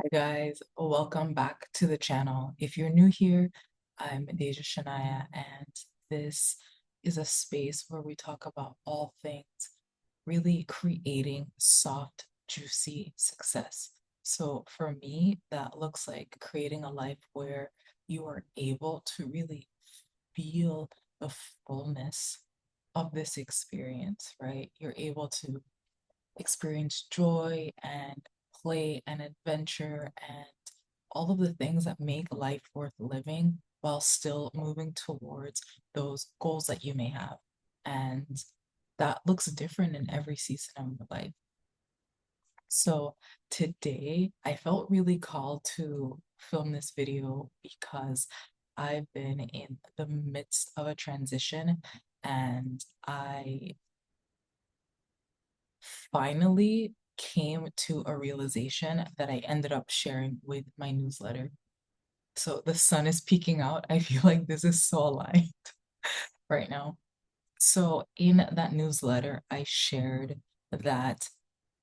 Hi guys, welcome back to the channel. If you're new here, I'm Deja Shania, and this is a space where we talk about all things really creating soft, juicy success. So for me, that looks like creating a life where you are able to really feel the fullness of this experience, right? You're able to experience joy and play and adventure and all of the things that make life worth living while still moving towards those goals that you may have. And that looks different in every season of your life. So today I felt really called to film this video because I've been in the midst of a transition and I finally came to a realization that I ended up sharing with my newsletter. So the sun is peeking out. I feel like this is so aligned right now. So in that newsletter, I shared that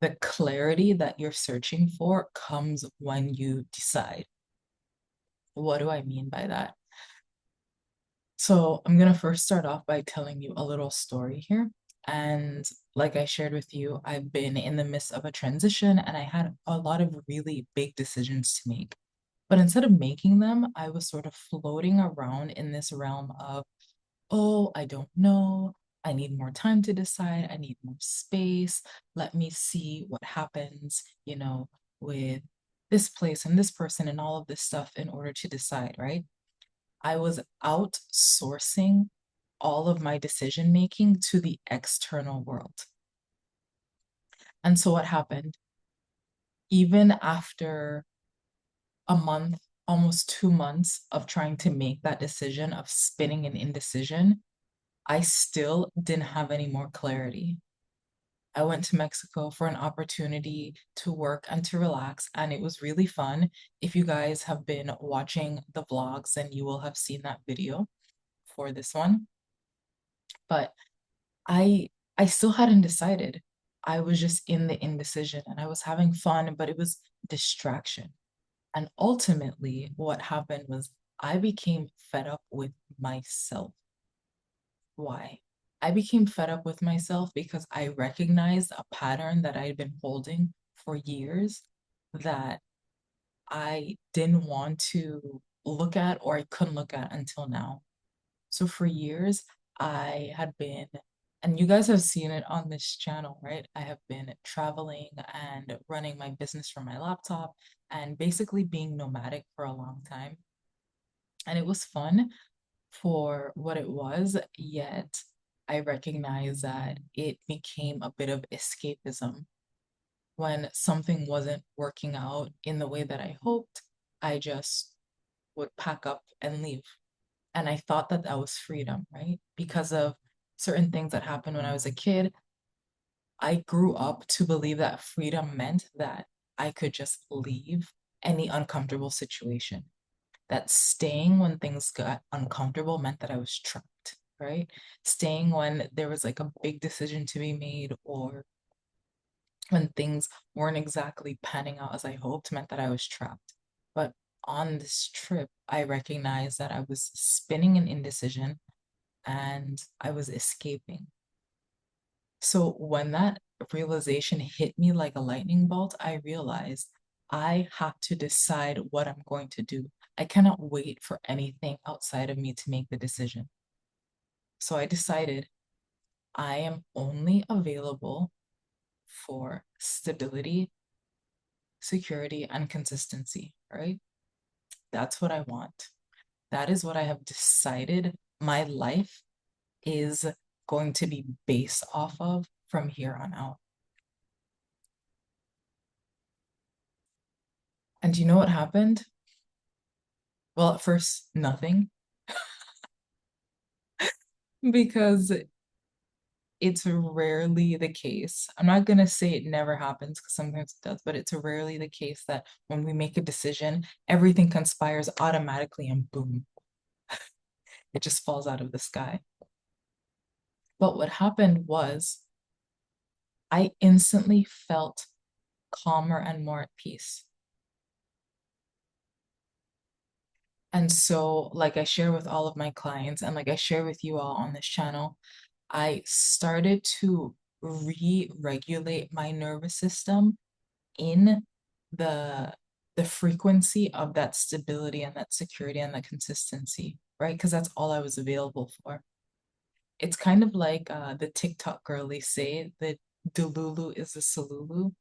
the clarity that you're searching for comes when you decide. What do I mean by that? So I'm going to first start off by telling you a little story here. And like I shared with you, I've been in the midst of a transition and I had a lot of really big decisions to make. But instead of making them, I was sort of floating around in this realm of, oh, I don't know. I need more time to decide. I need more space. Let me see what happens, with this place and this person and all of this stuff in order to decide, right? I was outsourcing all of my decision making to the external world. And so what happened? Even after a month, almost 2 months of trying to make that decision of spinning an indecision, I still didn't have any more clarity. I went to Mexico for an opportunity to work and to relax, and it was really fun. If you guys have been watching the vlogs, then you will have seen that video for this one. But I I still hadn't decided. I was just in the indecision and I was having fun, but it was distraction. And ultimately, what happened was I became fed up with myself. Why? I became fed up with myself because I recognized a pattern that I had been holding for years that I didn't want to look at or I couldn't look at until now. So for years, I had been, and you guys have seen it on this channel, right? I have been traveling and running my business from my laptop and basically being nomadic for a long time. And it was fun for what it was, yet I recognize that it became a bit of escapism. When something wasn't working out in the way that I hoped, I just would pack up and leave. And I thought that that was freedom, right? Because of certain things that happened when I was a kid, I grew up to believe that freedom meant that I could just leave any uncomfortable situation. That staying when things got uncomfortable meant that I was trapped, right? Staying when there was like a big decision to be made or when things weren't exactly panning out as I hoped meant that I was trapped. But on this trip, I recognized that I was spinning an indecision and I was escaping. So when that realization hit me like a lightning bolt, I realized I have to decide what I'm going to do. I cannot wait for anything outside of me to make the decision. So I decided I am only available for stability, security, and consistency, right? That's what I want. That is what I have decided my life is going to be based off of from here on out. And do you know what happened? Well, at first, nothing, because it's rarely the case. I'm not going to say it never happens because sometimes it does, but it's rarely the case that when we make a decision, everything conspires automatically and boom, it just falls out of the sky. But what happened was I instantly felt calmer and more at peace. And so, like I share with all of my clients, and like I share with you all on this channel, I started to re-regulate my nervous system in the the frequency of that stability and that security and that consistency, right? Because that's all I was available for. It's kind of like the TikTok girlies say that Delulu is the Salulu.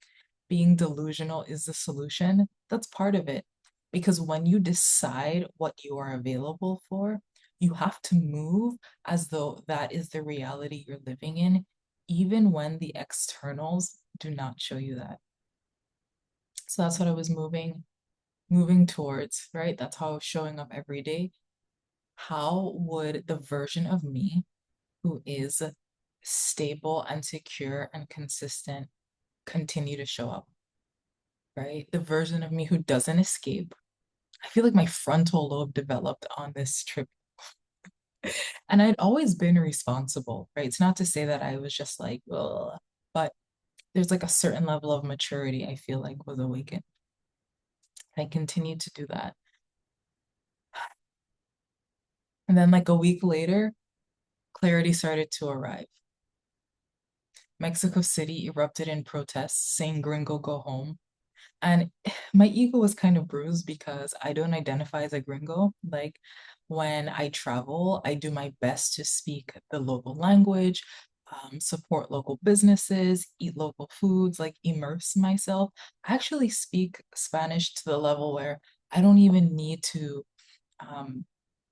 Being delusional is the solution. That's part of it. Because when you decide what you are available for, you have to move as though that is the reality you're living in, even when the externals do not show you that. So that's what I was moving towards, right? That's how I was showing up every day. How would the version of me who is stable and secure and consistent continue to show up, right? The version of me who doesn't escape. I feel like my frontal lobe developed on this trip. And I'd always been responsible, right? It's not to say that I was just like, ugh, but there's like a certain level of maturity I feel like was awakened. I continued to do that. And then, like a week later, clarity started to arrive. Mexico City erupted in protests saying gringo go home. And my ego was kind of bruised because I don't identify as a gringo. Like when I travel, I do my best to speak the local language, support local businesses, eat local foods, like immerse myself. I actually speak Spanish to the level where I don't even need to um,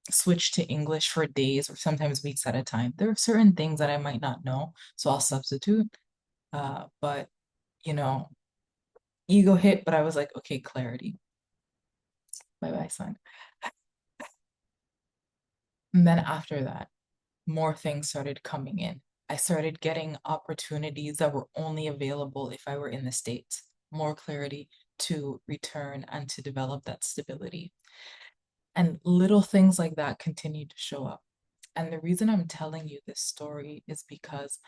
switch to English for days or sometimes weeks at a time. There are certain things that I might not know, so I'll substitute. But you know, ego hit, but I was like, okay, clarity. Bye bye, son. And then after that, more things started coming in. I started getting opportunities that were only available if I were in the States, more clarity to return and to develop that stability. And little things like that continued to show up. And the reason I'm telling you this story is because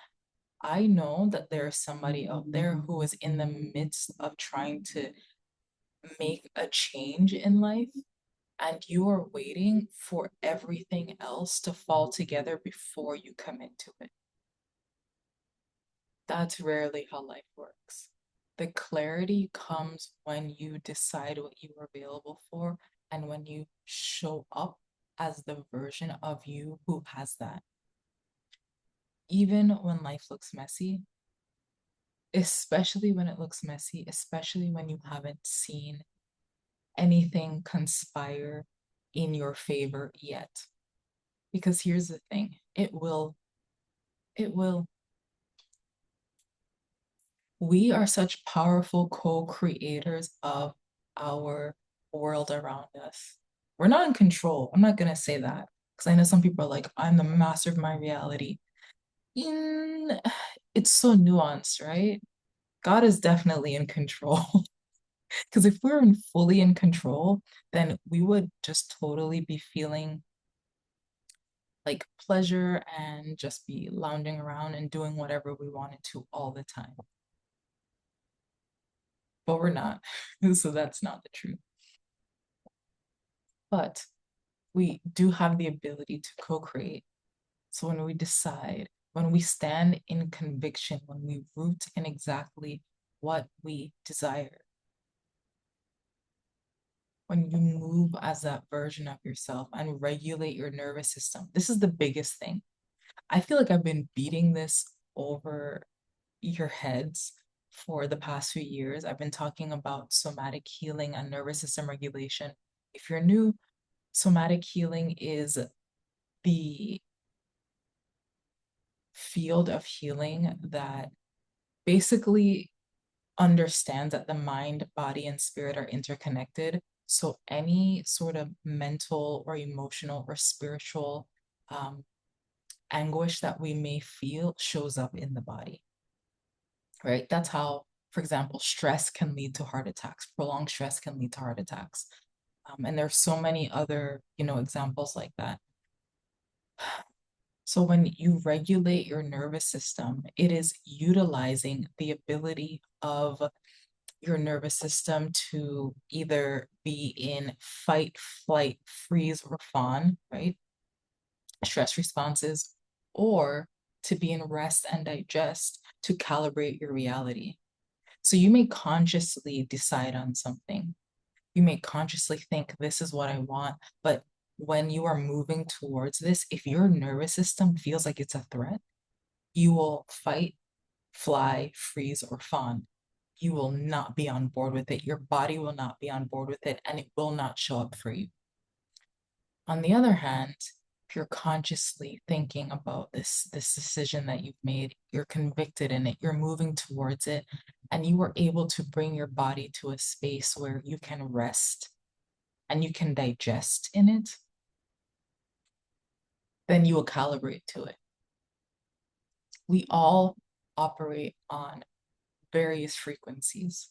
I know that there is somebody out there who is in the midst of trying to make a change in life, and you are waiting for everything else to fall together before you commit to it. That's rarely how life works. The clarity comes when you decide what you are available for and when you show up as the version of you who has that. Even when life looks messy, especially when it looks messy, especially when you haven't seen anything conspire in your favor yet. Because here's the thing, it will. We are such powerful co-creators of our world around us. We're not in control. I'm not gonna say that because I know some people are like, I'm the master of my reality. In it's so nuanced, right? God is definitely in control. Because if we're fully in control, then we would just totally be feeling like pleasure and just be lounging around and doing whatever we wanted to all the time. But we're not. So that's not the truth. But we do have the ability to co-create. So when we decide, when we stand in conviction, when we root in exactly what we desire, when you move as that version of yourself and regulate your nervous system, this is the biggest thing. I feel like I've been beating this over your heads for the past few years. I've been talking about somatic healing and nervous system regulation. If you're new, somatic healing is the field of healing that basically understands that the mind, body, and spirit are interconnected. So any sort of mental or emotional or spiritual um, anguish that we may feel shows up in the body, right? That's how, for example, stress can lead to heart attacks. Prolonged stress can lead to heart attacks. And there's so many other, examples like that. So when you regulate your nervous system, it is utilizing the ability of your nervous system to either be in fight, flight, freeze, or fawn, right? Stress responses, or to be in rest and digest to calibrate your reality. So you may consciously decide on something. You may consciously think, this is what I want. But when you are moving towards this, if your nervous system feels like it's a threat, you will fight, fly, freeze, or fawn. You will not be on board with it. Your body will not be on board with it, and it will not show up for you. On the other hand, if you're consciously thinking about this decision that you've made, you're convicted in it, you're moving towards it, and you were able to bring your body to a space where you can rest and you can digest in it, then you will calibrate to it. We all operate on various frequencies,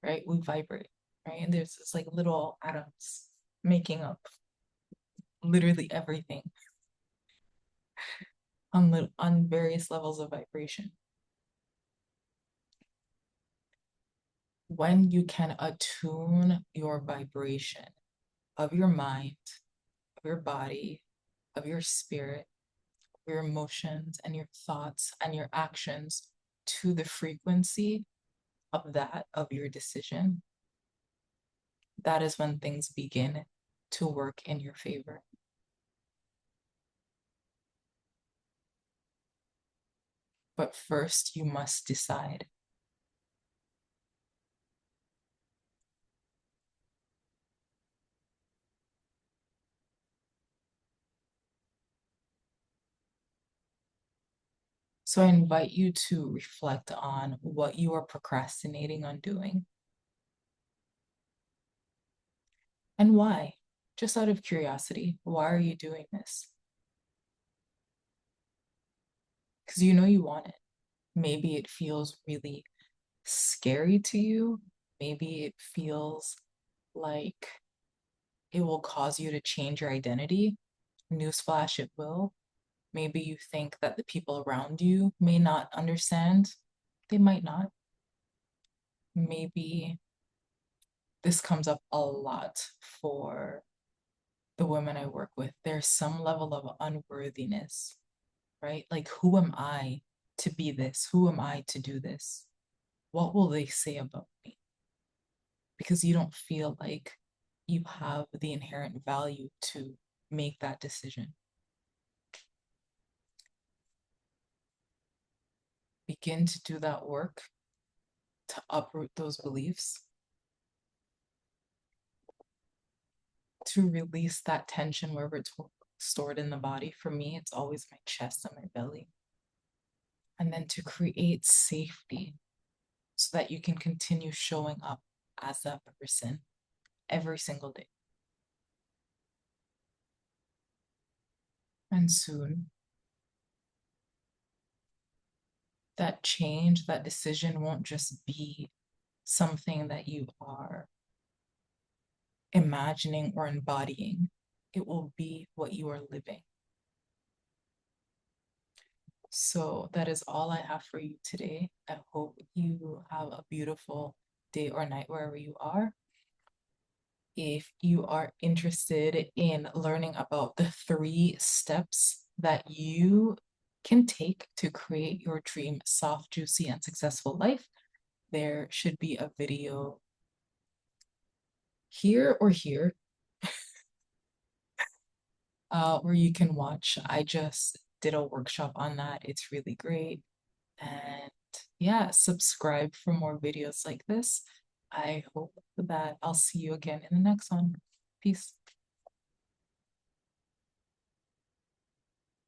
right? We vibrate, right? And there's this like little atoms making up literally everything on various levels of vibration. When you can attune your vibration of your mind, of your body, of your spirit, of your emotions and your thoughts and your actions to the frequency of that of your decision, that is when things begin to work in your favor. But first, you must decide. So I invite you to reflect on what you are procrastinating on doing and why. Just out of curiosity, why are you doing this? Because you know you want it. Maybe it feels really scary to you. Maybe it feels like it will cause you to change your identity. Newsflash, it will. Maybe you think that the people around you may not understand. They might not. Maybe this comes up a lot for the women I work with. There's some level of unworthiness, right? Like, who am I to be this? Who am I to do this? What will they say about me? Because you don't feel like you have the inherent value to make that decision. Begin to do that work to uproot those beliefs, to release that tension wherever it's stored in the body. For me, it's always my chest and my belly. And then to create safety so that you can continue showing up as that person every single day. And soon, that change, that decision won't just be something that you are imagining or embodying. It will be what you are living. So that is all I have for you today. I hope you have a beautiful day or night wherever you are. If you are interested in learning about the 3 steps that you can take to create your dream soft, juicy, and successful life, there should be a video here or here where you can watch. I just did a workshop on that. It's really great. And yeah, subscribe for more videos like this. I hope that I'll see you again in the next one. Peace.